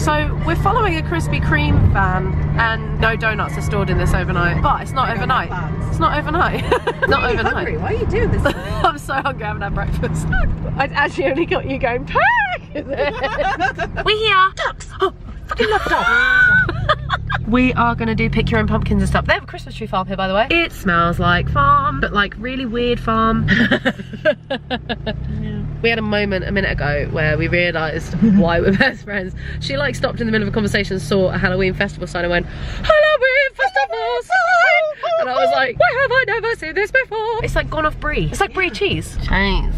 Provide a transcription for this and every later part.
So we're following a Krispy Kreme van, and no donuts are stored in this overnight. But it's not overnight. It's not overnight. Not overnight. Hungry? Why are you doing this? I'm so hungry, I haven't had breakfast. I actually only got you going, we're here. Ducks. Oh, fucking love ducks. We are gonna do pick your own pumpkins and stuff. They have a Christmas tree farm here, by the way. It smells like farm, but like really weird farm. We had a moment a minute ago where we realised why we're best friends. She like stopped in the middle of a conversation, saw a Halloween festival sign and went, Halloween festival sign! And I was like, why have I never seen this before? It's like gone off brie. It's like brie cheese.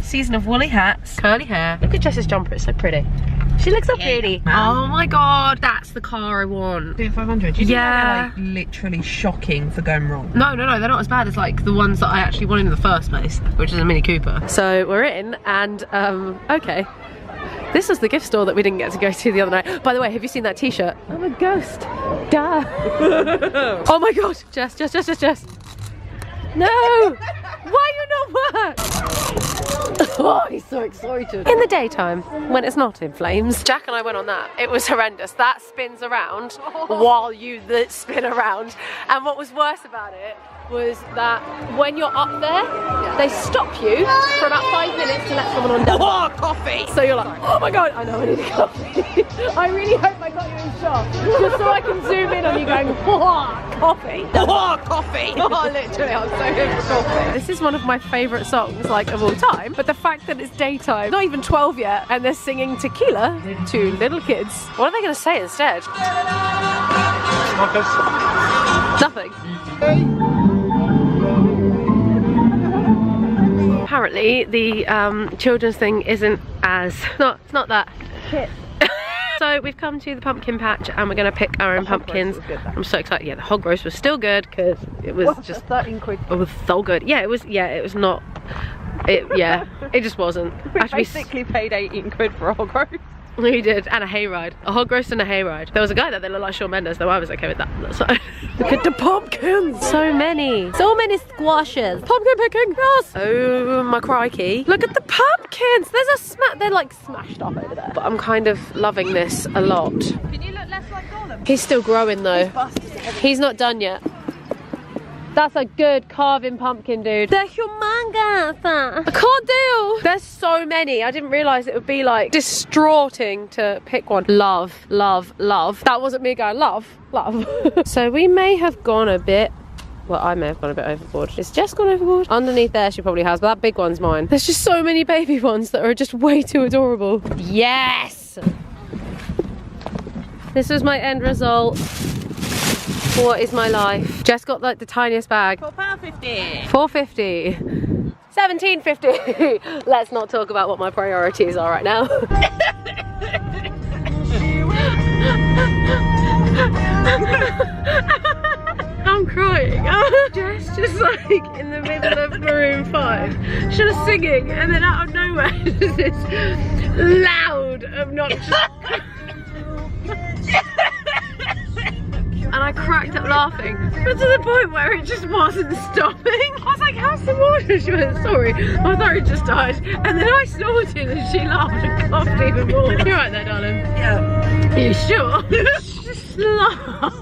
Season of woolly hats, curly hair. Look at Jess's jumper, it's so pretty. She looks so pretty. Oh my god, that's the car I want. B500. Yeah. They're like literally shocking for going wrong. No, they're not as bad as like the ones that I actually wanted in the first place, which is a Mini Cooper. So we're in and okay. This is the gift store that we didn't get to go to the other night. By the way, have you seen that t-shirt? I'm a ghost. Duh. Oh my god, Jess. No! Why you not work? Oh, he's so excited. In the daytime, when it's not in flames. Jack and I went on that. It was horrendous. That spins around while you spin around. And what was worse about it was that when you're up there, they stop you for about 5 minutes to let someone on down. Oh, coffee! So you're like, oh my god, I know I need a coffee. I really hope I got you in shot, just so I can zoom in on you going, oh, coffee. Oh, coffee! Oh, literally, I'm so good for coffee. This is one of my favourite songs, like, of all time, but the fact that it's daytime, not even 12 yet, and they're singing Tequila to little kids. What are they going to say instead? Nothing. Apparently the children's thing isn't as, it's not that. So we've come to the pumpkin patch and we're going to pick our own pumpkins. I'm so excited. Yeah, the hog roast was still good because it was just 13 quid. It was so good. Yeah, it was not. It just wasn't. We basically paid 18 quid for a hog roast. We did, and a hayride. A hog roast and a hayride. There was a guy there that looked like Shawn Mendes, though I was okay with that. So, look at the pumpkins! So many squashes. Pumpkin picking, yes! Oh my crikey. Look at the pumpkins! There's they're like smashed up over there. But I'm kind of loving this a lot. Can you look less like Gollum? He's still growing though. He's not done yet. That's a good carving pumpkin, dude. They're humongous. I can't deal. There's so many. I didn't realise it would be like distraughting to pick one. Love. That wasn't me going, love. So we may have gone a bit, well, I may have gone a bit overboard. Is Jess gone overboard? Underneath there she probably has, but that big one's mine. There's just so many baby ones that are just way too adorable. Yes! This was my end result. What is my life? Jess got like the tiniest bag. £4.50. $4.50. $17.50. Let's not talk about what my priorities are right now. I'm crying. Jess just like in the middle of Maroon 5. She was singing and then out of nowhere just this loud, obnoxious and I cracked up laughing, but to the point where it just wasn't stopping. I was like, how's the water? She went, sorry, my throat just died. And then I snorted and she laughed and coughed even more. You're right there, darling. Yeah. Are you sure? Just laugh.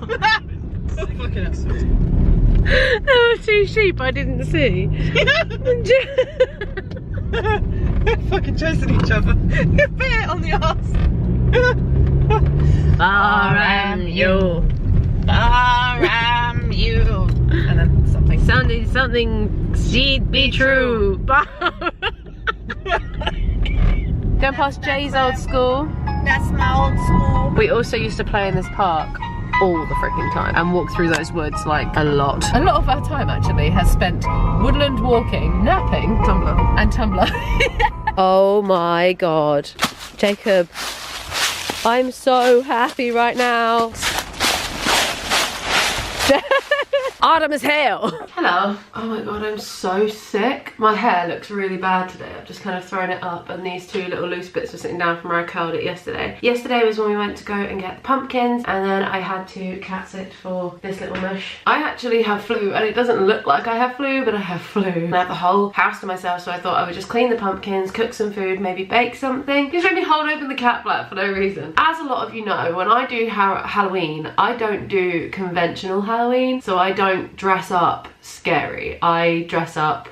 Fucking hell. There were two sheep I didn't see. Fucking chasing each other. You bit it on the arse. R-M-U. R-M-U. And then something. Something she'd be true. Going past Jay's old school. That's my old school. We also used to play in this park all the freaking time and walk through those woods like a lot. A lot of our time actually has spent woodland walking, napping, and Tumblr. Oh my god. Jacob, I'm so happy right now. Autumn is here. Hello. Oh my god, I'm so sick. My hair looks really bad today. I've just kind of thrown it up and these two little loose bits were sitting down from where I curled it yesterday. Yesterday was when we went to go and get the pumpkins and then I had to cat sit for this little mush. I actually have flu and it doesn't look like I have flu, but I have flu. And I have the whole house to myself, so I thought I would just clean the pumpkins, cook some food, maybe bake something. Just made me hold open the cat flap for no reason. As a lot of you know, when I do Halloween, I don't do conventional Halloween, so I don't dress up scary. I dress up...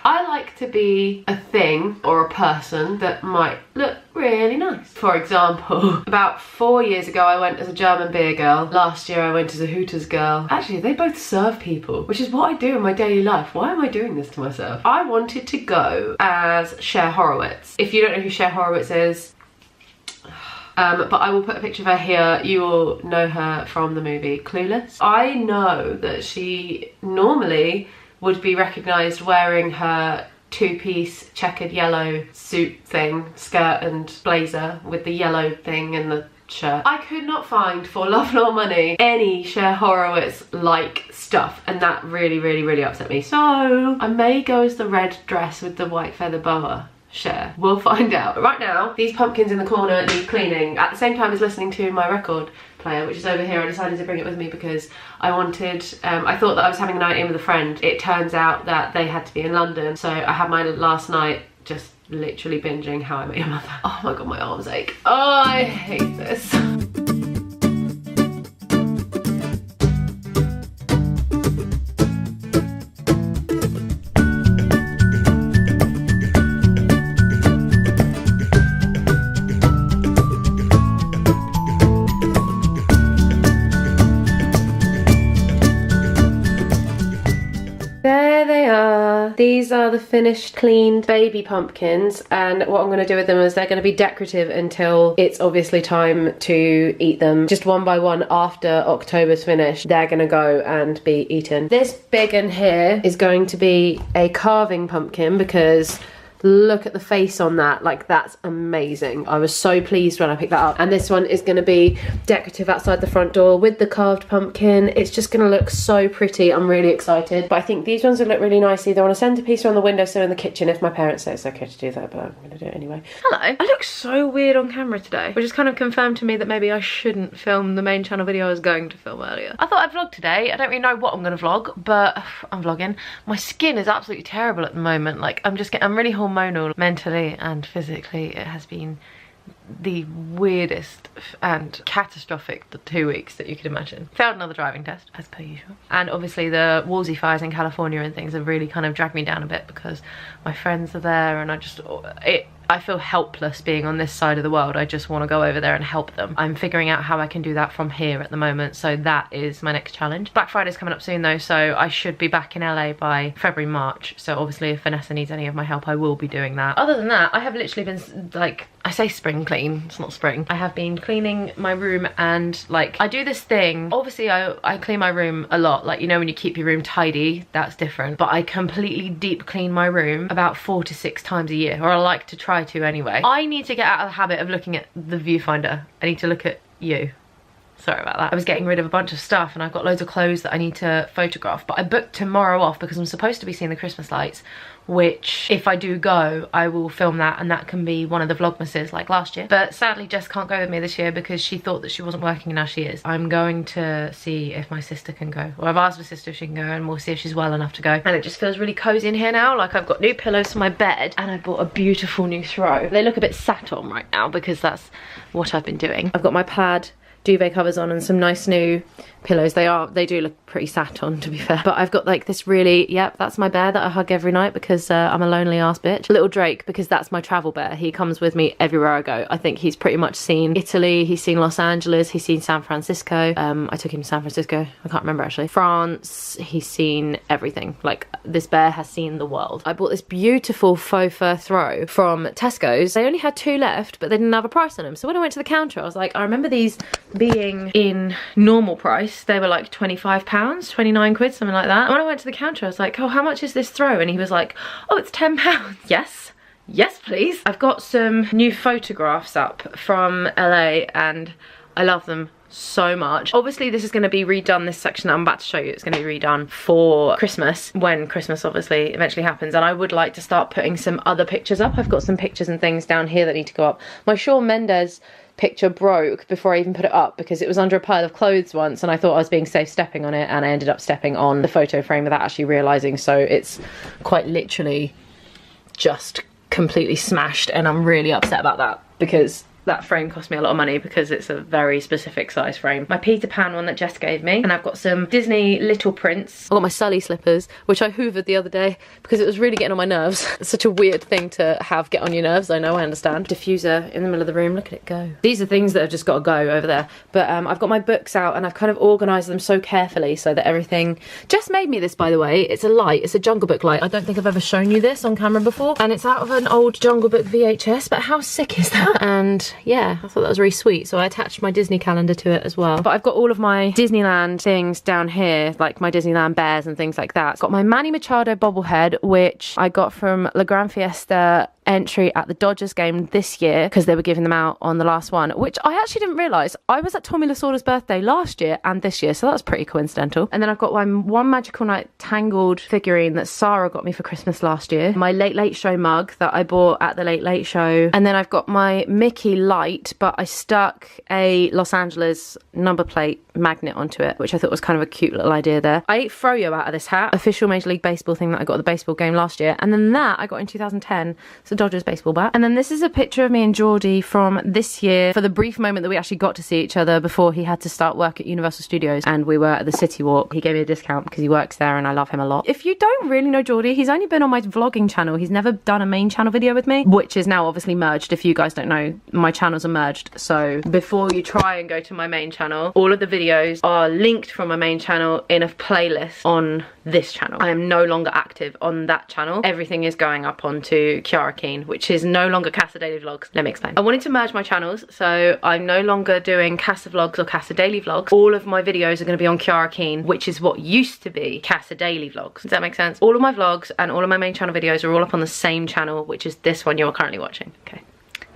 I like to be a thing or a person that might look really nice. For example, about 4 years ago I went as a German beer girl. Last year I went as a Hooters girl. Actually, they both serve people, which is what I do in my daily life. Why am I doing this to myself? I wanted to go as Cher Horowitz. If you don't know who Cher Horowitz is, but I will put a picture of her here. You will know her from the movie Clueless. I know that she normally would be recognised wearing her two-piece checkered yellow suit thing, skirt and blazer with the yellow thing and the shirt. I could not find for love nor money any Cher Horowitz like stuff, and that really upset me. So I may go as the red dress with the white feather boa. Cher. We'll find out. But right now, these pumpkins in the corner need cleaning at the same time as listening to my record player, which is over here. I decided to bring it with me because I wanted, I thought that I was having a night in with a friend. It turns out that they had to be in London, so I had my last night just literally binging How I Met Your Mother. Oh my god, my arms ache. Oh, I hate this. These are the finished, cleaned baby pumpkins, and what I'm going to do with them is they're going to be decorative until it's obviously time to eat them. Just one by one after October's finished, they're going to go and be eaten. This big one here is going to be a carving pumpkin because look at the face on that, like that's amazing. I was so pleased when I picked that up. And this one is going to be decorative outside the front door with the carved pumpkin. It's just going to look so pretty. I'm really excited. But I think these ones will look really nice either on a centerpiece or on the windowsill in the kitchen if my parents say it's okay to do that, but I'm going to do it anyway. Hello. I look so weird on camera today, which has kind of confirmed to me that maybe I shouldn't film the main channel video I was going to film earlier. I thought I'd vlog today. I don't really know what I'm going to vlog, but I'm vlogging. My skin is absolutely terrible at the moment. Like I'm really hormonal mentally and physically. It has been the weirdest and catastrophic 2 weeks that you could imagine. Failed another driving test as per usual, and obviously the Woolsey fires in California and things have really kind of dragged me down a bit because my friends are there and I feel helpless being on this side of the world. I just want to go over there and help them. I'm figuring out how I can do that from here at the moment, so that is my next challenge. Black Friday's coming up soon though, so I should be back in LA by February, March. So obviously if Vanessa needs any of my help, I will be doing that. Other than that, I have literally been like, I say spring clean, it's not spring. I have been cleaning my room and like, I do this thing. Obviously I clean my room a lot. Like, you know when you keep your room tidy, that's different. But I completely deep clean my room about 4 to 6 times a year, or I like to try to anyway. I need to get out of the habit of looking at the viewfinder. I need to look at you. Sorry about that. I was getting rid of a bunch of stuff and I've got loads of clothes that I need to photograph, but I booked tomorrow off because I'm supposed to be seeing the Christmas lights, which if I do go, I will film that and that can be one of the vlogmases like last year. But sadly Jess can't go with me this year because she thought that she wasn't working and now she is. I'm going to see if my sister can go, or I've asked my sister if she can go, and we'll see if she's well enough to go. And it just feels really cozy in here now. Like I've got new pillows for my bed and I bought a beautiful new throw. They look a bit sat on right now because that's what I've been doing. I've got my plaid duvet covers on and some nice new pillows. They do look pretty sat on, to be fair. But I've got like this really, yep, that's my bear that I hug every night because I'm a lonely ass bitch. Little Drake, because that's my travel bear. He comes with me everywhere I go. I think he's pretty much seen Italy, he's seen Los Angeles, he's seen San Francisco. I took him to San Francisco, I can't remember actually. France, he's seen everything. Like this bear has seen the world. I bought this beautiful faux fur throw from Tesco's. They only had 2 left, but they didn't have a price on them. So when I went to the counter, I was like, I remember these being in normal price. They were like £25, 29 quid, something like that. And when I went to the counter, I was like, oh, how much is this throw? And he was like, oh, it's £10. Yes. Yes, please. I've got some new photographs up from LA and I love them so much. Obviously this is going to be redone, this section that I'm about to show you, it's going to be redone for Christmas, when Christmas obviously eventually happens, and I would like to start putting some other pictures up. I've got some pictures and things down here that need to go up. My Shawn Mendes picture broke before I even put it up because it was under a pile of clothes once, and I thought I was being safe stepping on it, and I ended up stepping on the photo frame without actually realising, so it's quite literally just completely smashed, and I'm really upset about that because that frame cost me a lot of money because it's a very specific size frame. My Peter Pan one that Jess gave me, and I've got some Disney Little Prince. I got my Sully slippers, which I hoovered the other day because it was really getting on my nerves. It's such a weird thing to have get on your nerves, I know, I understand. Diffuser in the middle of the room, look at it go. These are things that have just got to go over there. But I've got my books out and I've kind of organised them so carefully so that everything... Jess made me this, by the way. It's a light, it's a Jungle Book light. I don't think I've ever shown you this on camera before. And it's out of an old Jungle Book VHS, but how sick is that? And yeah, I thought that was really sweet, so I attached my Disney calendar to it as well. But I've got all of my Disneyland things down here, like my Disneyland bears and things like that. Got my Manny Machado bobblehead, which I got from La Gran Fiesta entry at the Dodgers game this year because they were giving them out on the last one, which I actually didn't realise. I was at Tommy Lasorda's birthday last year and this year, so that's pretty coincidental. And then I've got my One Magical Night Tangled figurine that Sarah got me for Christmas last year, my Late Late Show mug that I bought at the Late Late Show, and then I've got my Mickey light, but I stuck a Los Angeles number plate magnet onto it, which I thought was kind of a cute little idea there. I ate Froyo out of this hat, official Major League Baseball thing that I got at the baseball game last year, and then that I got in 2010, so Dodgers baseball bat. And then this is a picture of me and Geordie from this year for the brief moment that we actually got to see each other before he had to start work at Universal Studios, and we were at the City Walk. He gave me a discount because he works there and I love him a lot. If you don't really know Geordie, he's only been on my vlogging channel. He's never done a main channel video with me, which is now obviously merged. If you guys don't know, my channels are merged, so before you try and go to my main channel, all of the videos are linked from my main channel in a playlist on this channel. I am no longer active on that channel. Everything is going up onto Chiara Kean, which is no longer Casa Daily Vlogs. Let me explain. I wanted to merge my channels, so I'm no longer doing Casa Vlogs or Casa Daily Vlogs. All of my videos are going to be on Chiara Kean, which is what used to be Casa Daily Vlogs. Does that make sense? All of my vlogs and all of my main channel videos are all up on the same channel, which is this one you're currently watching. Okay.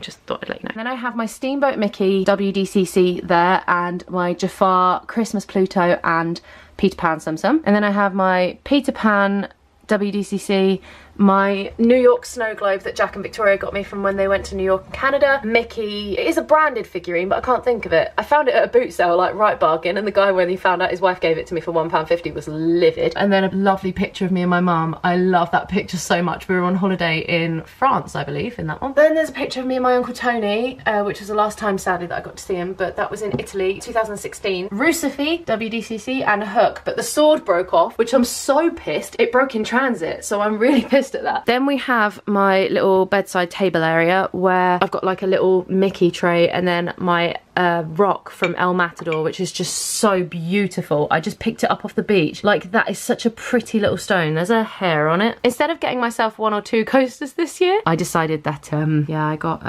Just thought I'd let you know. And then I have my Steamboat Mickey WDCC there, and my Jafar Christmas Pluto and Peter Pan Sum Sum. And then I have my Peter Pan WDCC, my New York snow globe that Jack and Victoria got me from when they went to New York and Canada. Mickey, it is a branded figurine, but I can't think of it. I found it at a boot sale, like right bargain, and the guy, when he found out his wife gave it to me for £1.50, was livid. And then a lovely picture of me and my mum. I love that picture so much. We were on holiday in France, I believe, in that one. Then there's a picture of me and my Uncle Tony, which was the last time, sadly, that I got to see him, but that was in Italy, 2016. Rucifi, WDCC, and Hook, but the sword broke off, which I'm so pissed. It broke in transit, so I'm really pissed at that. Then we have my little bedside table area where I've got like a little Mickey tray, and then my rock from El Matador, which is just so beautiful. I just picked it up off the beach. Like, that is such a pretty little stone. There's a hair on it. Instead of getting myself 1 or 2 coasters this year, I decided that yeah, I got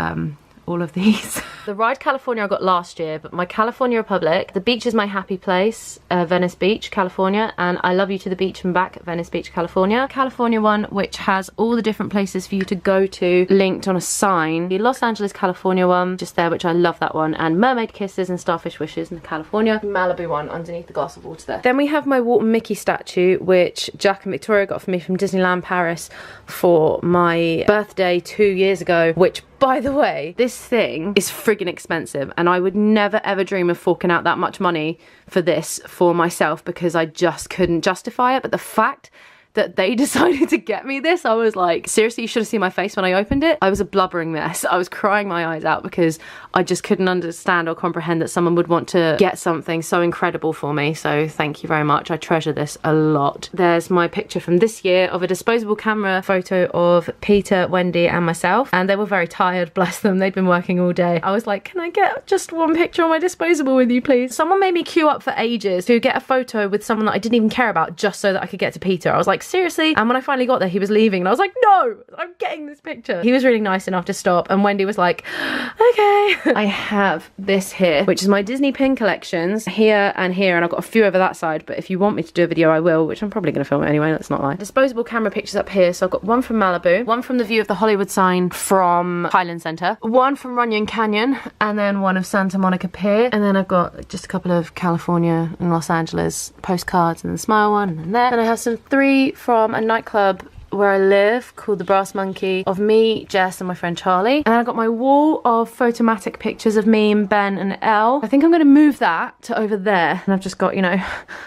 all of these. The Ride California I got last year, but my California Republic, the beach is my happy place, Venice Beach, California, and I Love You to the Beach and Back, Venice Beach, California. California one, which has all the different places for you to go to linked on a sign. The Los Angeles, California one, just there, which I love that one, and Mermaid Kisses and Starfish Wishes in the California. Malibu one underneath the glass of water there. Then we have my Walton Mickey statue, which Jack and Victoria got for me from Disneyland Paris for my birthday 2 years ago, which, by the way, this thing is friggin' expensive, and I would never ever dream of forking out that much money for this for myself because I just couldn't justify it. But the fact that they decided to get me this, I was like, seriously, you should have seen my face when I opened it. I was a blubbering mess. I was crying my eyes out because I just couldn't understand or comprehend that someone would want to get something so incredible for me. So thank you very much. I treasure this a lot. There's my picture from this year of a disposable camera photo of Peter, Wendy and myself, and they were very tired, bless them. They'd been working all day. I was like, can I get just one picture on my disposable with you, please? Someone made me queue up for ages to get a photo with someone that I didn't even care about just so that I could get to Peter. I was like, like, seriously? And when I finally got there, he was leaving and I was like, no, I'm getting this picture. He was really nice enough to stop, and Wendy was like, okay. I have this here, which is my Disney pin collections, here, and I've got a few over that side, but if you want me to do a video, I will, which I'm probably going to film it anyway, let's not lie. Disposable camera pictures up here, so I've got one from Malibu, one from the view of the Hollywood sign from Highland Center, one from Runyon Canyon, and then one of Santa Monica Pier, and then I've got just a couple of California and Los Angeles postcards, and the Smile one, and then there. Then I have some 3 from a nightclub where I live called the Brass Monkey, of me, Jess, and my friend Charlie. And then I've got my wall of photomatic pictures of me and Ben and Elle. I think I'm going to move that to over there, and I've just got, you know,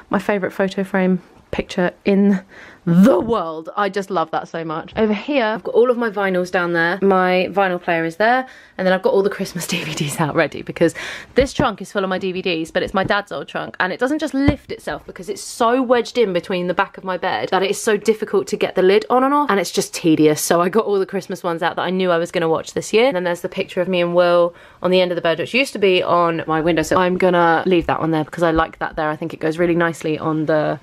my favourite photo frame picture in the world. I just love that so much. Over here, I've got all of my vinyls down there. My vinyl player is there, and then I've got all the Christmas DVDs out ready, because this trunk is full of my DVDs, but it's my dad's old trunk, and it doesn't just lift itself because it's so wedged in between the back of my bed that it is so difficult to get the lid on and off, and it's just tedious. So I got all the Christmas ones out that I knew I was going to watch this year. And then there's the picture of me and Will on the end of the bed, which used to be on my window, so I'm gonna leave that one there because I like that there. I think it goes really nicely on the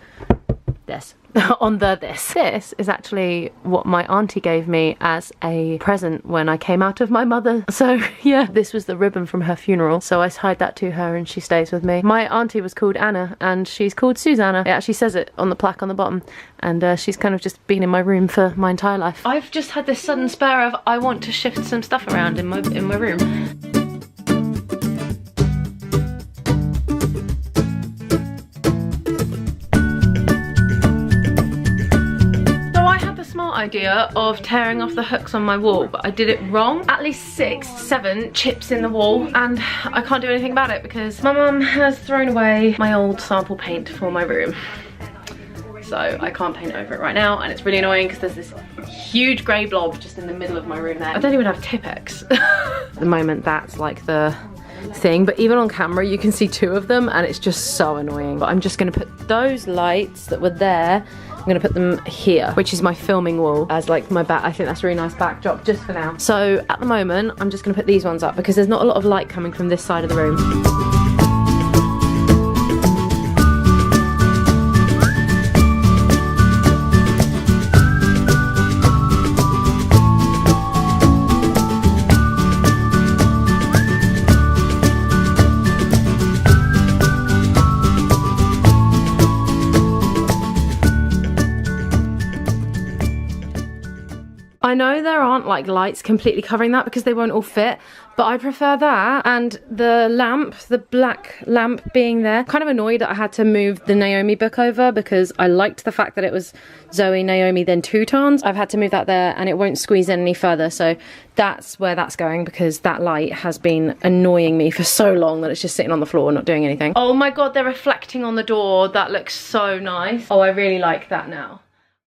this. On the this. This is actually what my auntie gave me as a present when I came out of my mother. So yeah, this was the ribbon from her funeral. So I tied that to her and she stays with me. My auntie was called Anna and she's called Susanna. It actually says it on the plaque on the bottom. And she's kind of just been in my room for my entire life. I've just had this sudden spur of, I want to shift some stuff around in my room. Idea of tearing off the hooks on my wall, but I did it wrong. At least 6, 7 chips in the wall, and I can't do anything about it because my mum has thrown away my old sample paint for my room. So I can't paint over it right now, and it's really annoying because there's this huge grey blob just in the middle of my room there. I don't even have Tipp-Ex. At the moment, that's like the thing, but even on camera you can see 2 of them and it's just so annoying. But I'm just going to put those lights that were there, I'm going to put them here, which is my filming wall, as like my back. I think that's a really nice backdrop just for now. So at the moment I'm just going to put these ones up because there's not a lot of light coming from this side of the room. I know there aren't like lights completely covering that because they won't all fit, but I prefer that and the lamp, the black lamp being there. Kind of annoyed that I had to move the Naomi book over because I liked the fact that it was Zoe, Naomi, then Teutons. I've had to move that there and it won't squeeze in any further, so that's where that's going because that light has been annoying me for so long that it's just sitting on the floor not doing anything. Oh my god, they're reflecting on the door. That looks so nice. Oh, I really like that now.